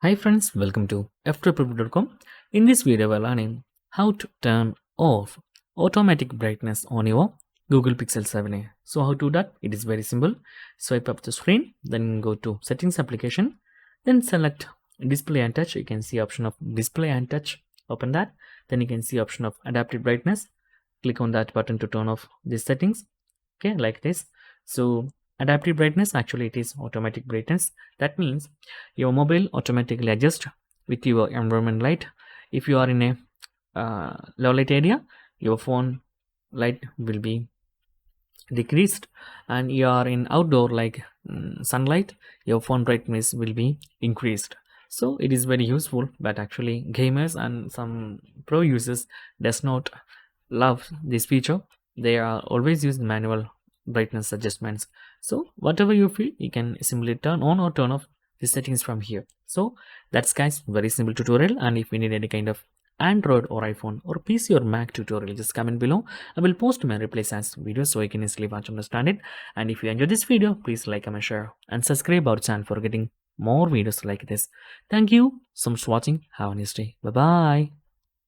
Hi friends, welcome to Ftopreview.com. In this video, we're learning how to turn off automatic brightness on your Google Pixel 7a. So how to do that? It is very simple. Swipe up the screen, then go to Settings application, then select Display and Touch. You can see option of Display and Touch. Open that. Then you can see option of Adaptive Brightness. Click on that button to turn off these settings. Okay, like this. So adaptive brightness, actually it is automatic brightness. That means your mobile automatically adjusts with your environment light. If you are in a low light area, your phone light will be decreased, and you are in outdoor like sunlight, your phone brightness will be increased. So it is very useful, but actually gamers and some pro users does not love this feature. They are always use manual brightness adjustments. So whatever you feel, you can simply turn on or turn off the settings from here. So that's guys, very simple tutorial. And if you need any kind of Android or iPhone or PC or Mac tutorial, just comment below. I will post my replays as videos so you can easily watch and understand it. And if you enjoyed this video, please like, comment, share and subscribe our channel for getting more videos like this. Thank you so much for watching. Have a nice day. Bye bye.